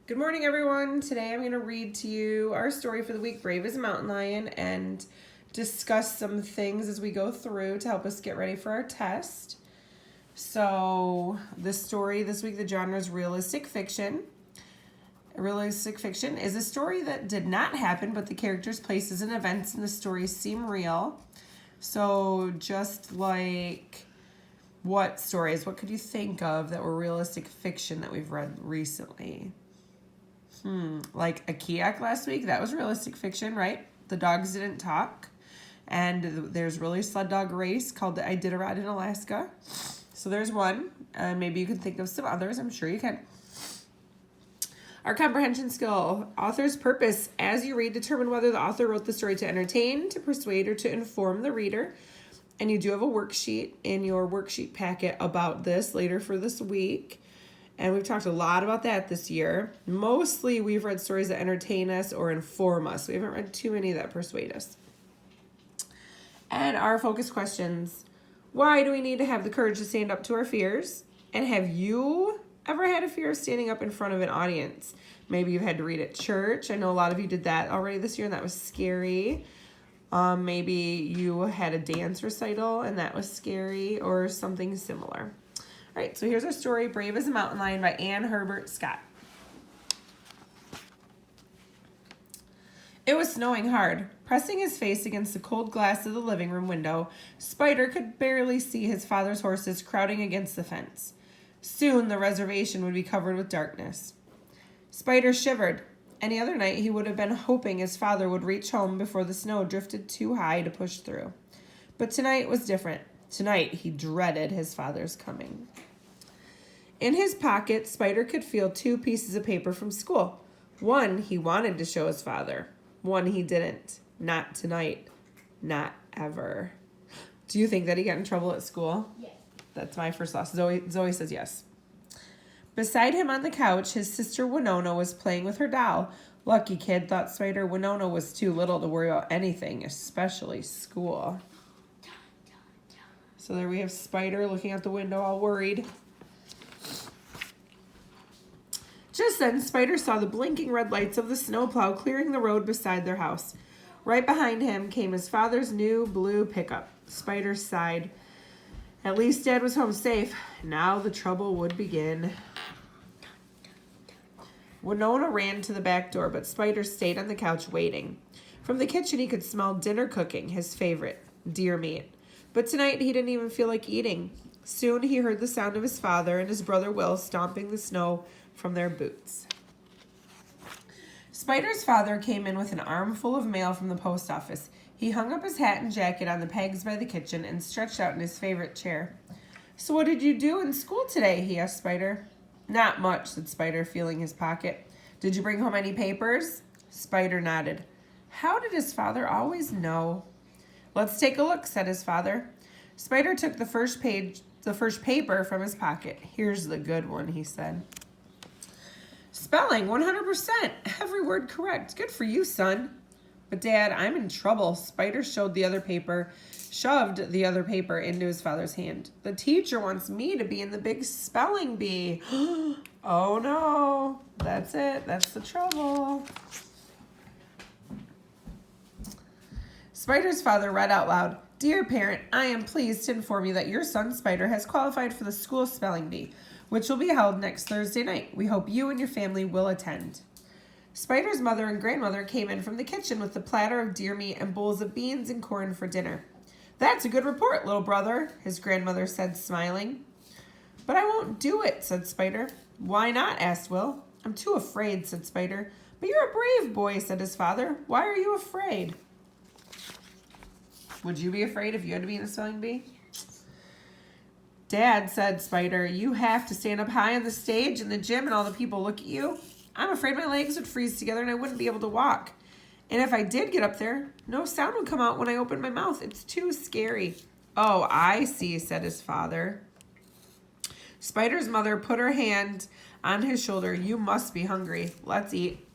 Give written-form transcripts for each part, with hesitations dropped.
Good morning, everyone. Today I'm going to read to you our story for the week, Brave as a Mountain Lion, and discuss some things as we go through to help us get ready for our test. So, this story this week, the genre is realistic fiction. Realistic fiction is a story that did not happen, but the characters, places, and events in the story seem real. So, just like what stories, what could you think of that were realistic fiction that we've read recently? Like a Kiak last week, that was realistic fiction, right? The dogs didn't talk. And there's really a sled dog race called the Iditarod in Alaska. So there's one. And maybe you can think of some others. I'm sure you can. Our comprehension skill. Author's purpose. As you read, determine whether the author wrote the story to entertain, to persuade, or to inform the reader. And you do have a worksheet in your worksheet packet about this later for this week. And we've talked a lot about that this year. Mostly we've read stories that entertain us or inform us. We haven't read too many that persuade us. And our focus questions. Why do we need to have the courage to stand up to our fears? And have you ever had a fear of standing up in front of an audience? Maybe you've had to read at church. I know a lot of you did that already this year and that was scary. Maybe you had a dance recital and that was scary or something similar. All right, so here's our story, Brave as a Mountain Lion by Anne Herbert Scott. It was snowing hard. Pressing his face against the cold glass of the living room window, Spider could barely see his father's horses crowding against the fence. Soon the reservation would be covered with darkness. Spider shivered. Any other night he would have been hoping his father would reach home before the snow drifted too high to push through. But tonight was different. Tonight he dreaded his father's coming. In his pocket, Spider could feel 2 pieces of paper from school. One he wanted to show his father. One he didn't. Not tonight. Not ever. Do you think that he got in trouble at school? Yes. That's my first thought. Zoe says yes. Beside him on the couch, his sister Winona was playing with her doll. Lucky kid, thought Spider. Winona was too little to worry about anything, especially school. So there we have Spider looking out the window all worried. Just then, Spider saw the blinking red lights of the snowplow clearing the road beside their house. Right behind him came his father's new blue pickup. Spider sighed. At least Dad was home safe. Now the trouble would begin. Winona ran to the back door, but Spider stayed on the couch waiting. From the kitchen, he could smell dinner cooking, his favorite, deer meat. But tonight, he didn't even feel like eating. Soon, he heard the sound of his father and his brother Will stomping the snow from their boots. Spider's father came in with an armful of mail from the post office. He hung up his hat and jacket on the pegs by the kitchen and stretched out in his favorite chair. So what did you do in school today? He asked Spider. Not much, said Spider, feeling his pocket. Did you bring home any papers? Spider nodded. How did his father always know? Let's take a look, said his father. Spider took the first paper from his pocket. Here's the good one, he said. Spelling, 100%. Every word correct. Good for you, son. But Dad, I'm in trouble. Spider shoved the other paper into his father's hand. The teacher wants me to be in the big spelling bee. Oh no, that's it. That's the trouble. Spider's father read out loud, Dear parent, I am pleased to inform you that your son Spider has qualified for the school spelling bee, which will be held next Thursday night. We hope you and your family will attend. Spider's mother and grandmother came in from the kitchen with a platter of deer meat and bowls of beans and corn for dinner. That's a good report, little brother, his grandmother said, smiling. But I won't do it, said Spider. Why not? Asked Will. I'm too afraid, said Spider. But you're a brave boy, said his father. Why are you afraid? Would you be afraid if you had to be in a spelling bee? Dad, said Spider, you have to stand up high on the stage in the gym and all the people look at you. I'm afraid my legs would freeze together and I wouldn't be able to walk. And if I did get up there, no sound would come out when I opened my mouth. It's too scary. Oh, I see, said his father. Spider's mother put her hand on his shoulder. You must be hungry. Let's eat.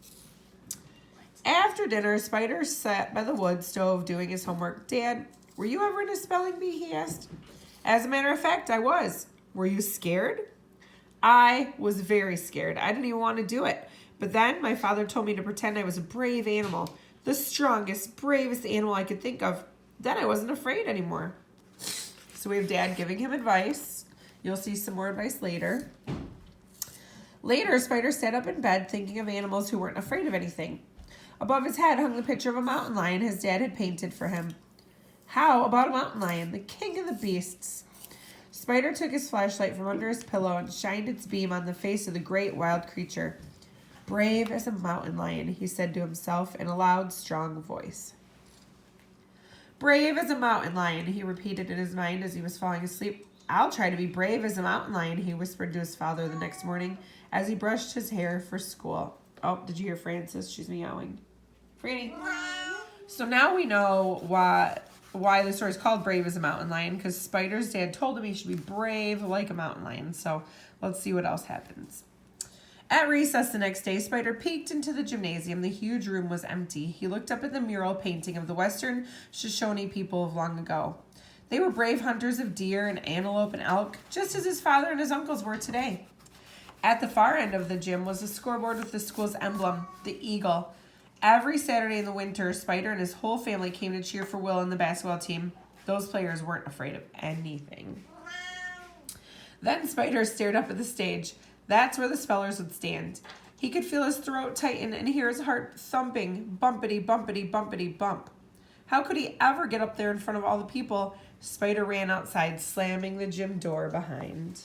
After dinner, Spider sat by the wood stove doing his homework. Dad, were you ever in a spelling bee? He asked. As a matter of fact, I was. Were you scared? I was very scared. I didn't even want to do it. But then my father told me to pretend I was a brave animal, the strongest, bravest animal I could think of. Then I wasn't afraid anymore. So we have Dad giving him advice. You'll see some more advice later. Later, Spider sat up in bed thinking of animals who weren't afraid of anything. Above his head hung the picture of a mountain lion his dad had painted for him. How about a mountain lion, the king of the beasts? Spider took his flashlight from under his pillow and shined its beam on the face of the great wild creature. Brave as a mountain lion, he said to himself in a loud, strong voice. Brave as a mountain lion, he repeated in his mind as he was falling asleep. I'll try to be brave as a mountain lion, he whispered to his father the next morning as he brushed his hair for school. Oh, did you hear Frances? She's meowing. Franny. So now we know why the story is called Brave as a Mountain Lion, because Spider's dad told him he should be brave like a mountain lion. So let's see what else happens. At recess the next day, Spider peeked into the gymnasium. The huge room was empty. He looked up at the mural painting of the Western Shoshone people of long ago. They were brave hunters of deer and antelope and elk, just as his father and his uncles were today. At the far end of the gym was a scoreboard with the school's emblem, the eagle. Every Saturday in the winter, Spider and his whole family came to cheer for Will and the basketball team. Those players weren't afraid of anything. Then Spider stared up at the stage. That's where the spellers would stand. He could feel his throat tighten and hear his heart thumping, bumpity, bumpity, bumpity, bump. How could he ever get up there in front of all the people? Spider ran outside, slamming the gym door behind.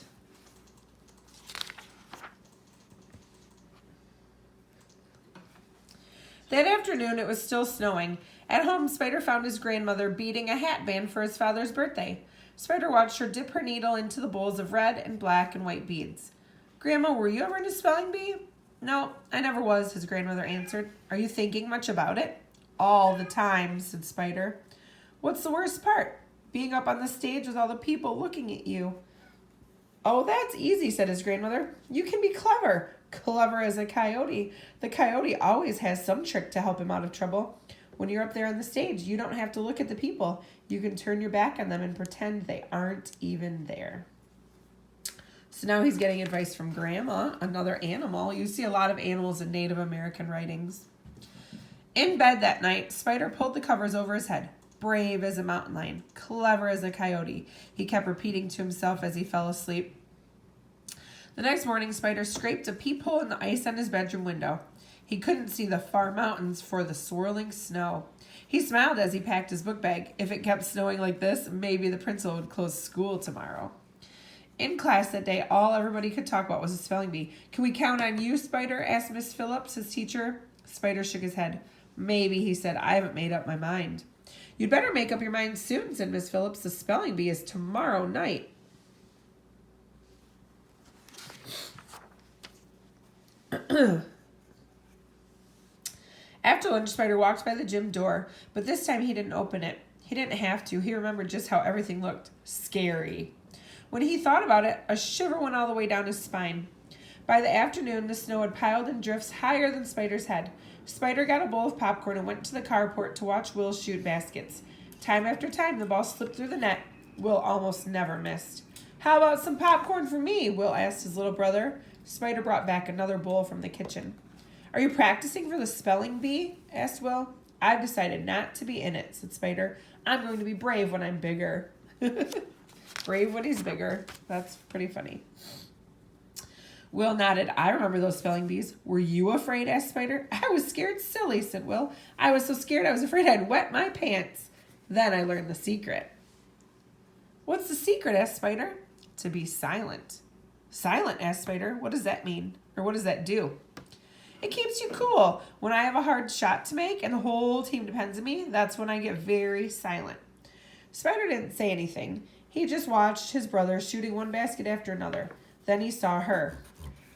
That afternoon, it was still snowing. At home, Spider found his grandmother beating a hat band for his father's birthday. Spider watched her dip her needle into the bowls of red and black and white beads. Grandma, were you ever in a spelling bee? No, I never was, his grandmother answered. Are you thinking much about it? All the time, said Spider. What's the worst part? Being up on the stage with all the people looking at you. Oh, that's easy, said his grandmother. You can be clever. Clever as a coyote. The coyote always has some trick to help him out of trouble. When you're up there on the stage, you don't have to look at the people. You can turn your back on them and pretend they aren't even there. So now he's getting advice from Grandma, another animal. You see a lot of animals in Native American writings. In bed that night, Spider pulled the covers over his head. Brave as a mountain lion, clever as a coyote, he kept repeating to himself as he fell asleep. The next morning, Spider scraped a peephole in the ice on his bedroom window. He couldn't see the far mountains for the swirling snow. He smiled as he packed his book bag. If it kept snowing like this, maybe the principal would close school tomorrow. In class that day, all everybody could talk about was a spelling bee. Can we count on you, Spider? Asked Miss Phillips, his teacher. Spider shook his head. Maybe, he said. I haven't made up my mind. You'd better make up your mind soon, said Miss Phillips. The spelling bee is tomorrow night. After lunch, Spider walked by the gym door, but this time he didn't open it. He didn't have to. He remembered just how everything looked. Scary. When he thought about it, a shiver went all the way down his spine. By the afternoon, the snow had piled in drifts higher than Spider's head. Spider got a bowl of popcorn and went to the carport to watch Will shoot baskets. Time after time, the ball slipped through the net. Will almost never missed. How about some popcorn for me? Will asked his little brother. Spider brought back another bowl from the kitchen. Are you practicing for the spelling bee? Asked Will. I've decided not to be in it, said Spider. I'm going to be brave when I'm bigger. Brave when he's bigger. That's pretty funny. Will nodded. I remember those spelling bees. Were you afraid? Asked Spider. I was scared silly, said Will. I was so scared I was afraid I'd wet my pants. Then I learned the secret. What's the secret? Asked Spider. To be silent. Silent? Asked Spider. What does that mean? Or what does that do? It keeps you cool. When I have a hard shot to make and the whole team depends on me, that's when I get very silent. Spider didn't say anything. He just watched his brother shooting one basket after another. Then he saw her.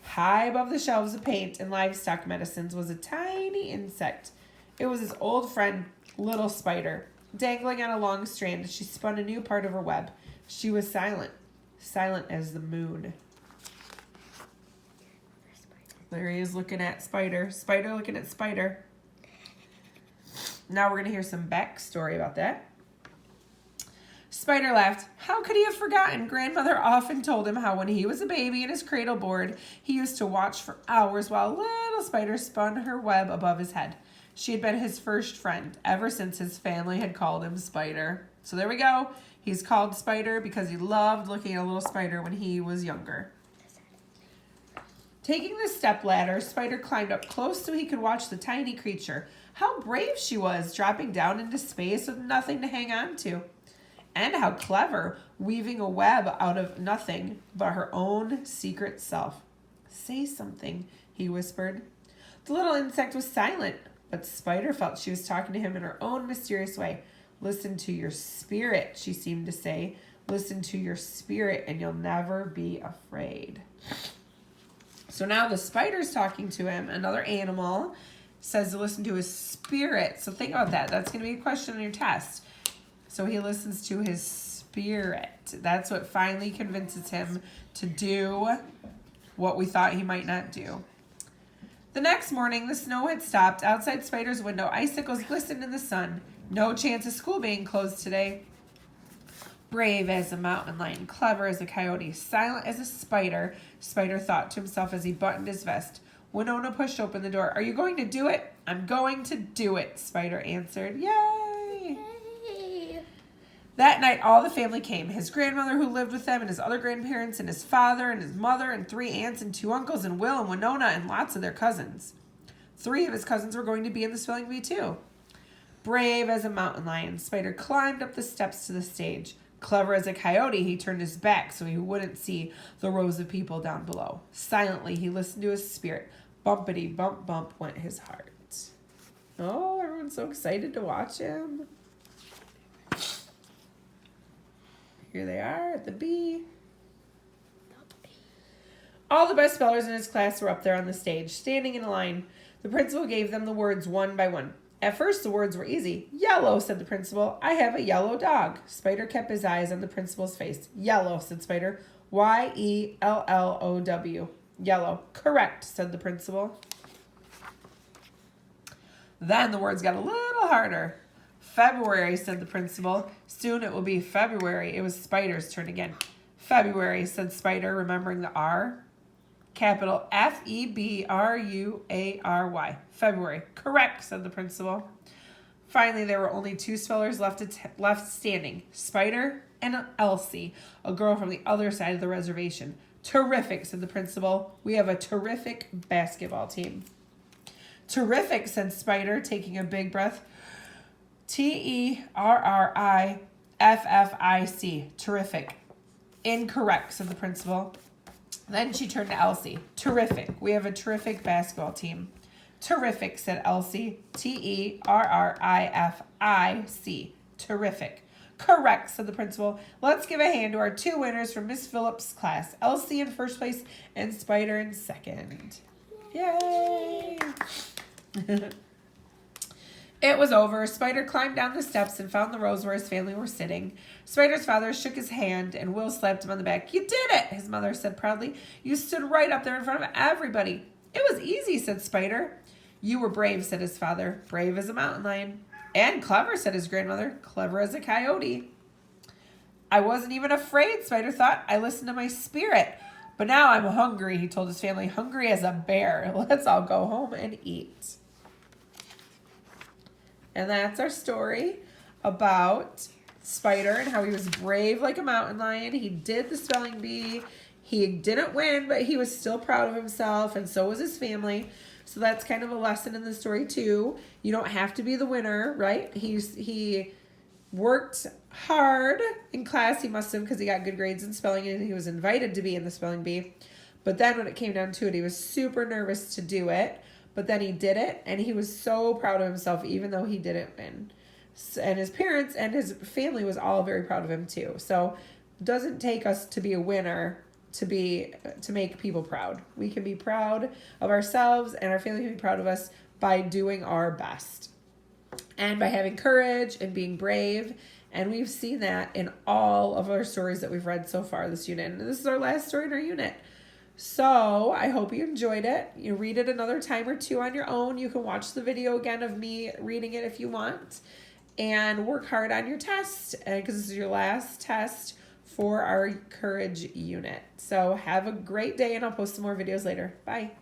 High above the shelves of paint and livestock medicines was a tiny insect. It was his old friend, Little Spider. Dangling on a long strand, she spun a new part of her web. She was silent. Silent as the moon. There he is looking at Spider. Spider looking at Spider. Now we're going to hear some backstory about that. Spider laughed. How could he have forgotten? Grandmother often told him how when he was a baby in his cradle board, he used to watch for hours while little Spider spun her web above his head. She had been his first friend ever since his family had called him Spider. So there we go. He's called Spider because he loved looking at a little spider when he was younger. Taking the stepladder, Spider climbed up close so he could watch the tiny creature. How brave she was, dropping down into space with nothing to hang on to. And how clever, weaving a web out of nothing but her own secret self. Say something, he whispered. The little insect was silent, but Spider felt she was talking to him in her own mysterious way. Listen to your spirit, she seemed to say. Listen to your spirit and you'll never be afraid. So now the spider's talking to him. Another animal says to listen to his spirit. So think about that. That's going to be a question on your test. So he listens to his spirit. That's what finally convinces him to do what we thought he might not do. The next morning, the snow had stopped. Outside Spider's window, icicles glistened in the sun. No chance of school being closed today. Brave as a mountain lion, clever as a coyote, silent as a spider, Spider thought to himself as he buttoned his vest. Winona pushed open the door. Are you going to do it? I'm going to do it, Spider answered. Yay! That night, all the family came. His grandmother who lived with them and his other grandparents and his father and his mother and 3 aunts and 2 uncles and Will and Winona and lots of their cousins. 3 of his cousins were going to be in the spelling bee too. Brave as a mountain lion, Spider climbed up the steps to the stage. Clever as a coyote, he turned his back so he wouldn't see the rows of people down below. Silently, he listened to his spirit. Bumpity bump bump went his heart. Oh, everyone's so excited to watch him. Here they are at the bee. All the best spellers in his class were up there on the stage, standing in a line. The principal gave them the words one by one. At first, the words were easy. Yellow, said the principal. I have a yellow dog. Spider kept his eyes on the principal's face. Yellow, said Spider. Y-E-L-L-O-W. Yellow. Correct, said the principal. Then the words got a little harder. February, said the principal. Soon it will be February. It was Spider's turn again. February, said Spider, remembering the R. Capital F-E-B-R-U-A-R-Y. February. Correct, said the principal. Finally, there were only 2 spellers left standing. Spider and Elsie, a girl from the other side of the reservation. Terrific, said the principal. We have a terrific basketball team. Terrific, said Spider, taking a big breath. T-E-R-R-I-F-F-I-C. Terrific. Incorrect, said the principal. Then she turned to Elsie. Terrific. We have a terrific basketball team. Terrific, said Elsie. T-E-R-R-I-F-I-C. Terrific. Correct, said the principal. Let's give a hand to our 2 winners from Miss Phillips' class. Elsie in first place and Spider in second. Yay! It was over. Spider climbed down the steps and found the rows where his family were sitting. Spider's father shook his hand and Will slapped him on the back. You did it, his mother said proudly. You stood right up there in front of everybody. It was easy, said Spider. You were brave, said his father. Brave as a mountain lion. And clever, said his grandmother. Clever as a coyote. I wasn't even afraid, Spider thought. I listened to my spirit. But now I'm hungry, he told his family. Hungry as a bear. Let's all go home and eat. And that's our story about Spider and how he was brave like a mountain lion. He did the spelling bee. He didn't win, but he was still proud of himself, and so was his family. So that's kind of a lesson in the story too. You don't have to be the winner, right? He worked hard in class. He must have, because he got good grades in spelling and he was invited to be in the spelling bee. But then when it came down to it, he was super nervous to do it. But then he did it, and he was so proud of himself, even though he didn't win. And his parents and his family was all very proud of him too. So it doesn't take us to be a winner to make people proud. We can be proud of ourselves, and our family can be proud of us by doing our best and by having courage and being brave. And we've seen that in all of our stories that we've read so far this unit. And this is our last story in our unit. So I hope you enjoyed it. You read it another time or 2 on your own. You can watch the video again of me reading it if you want. and work hard on your test because this is your last test for our Courage unit. So have a great day, and I'll post some more videos later. Bye.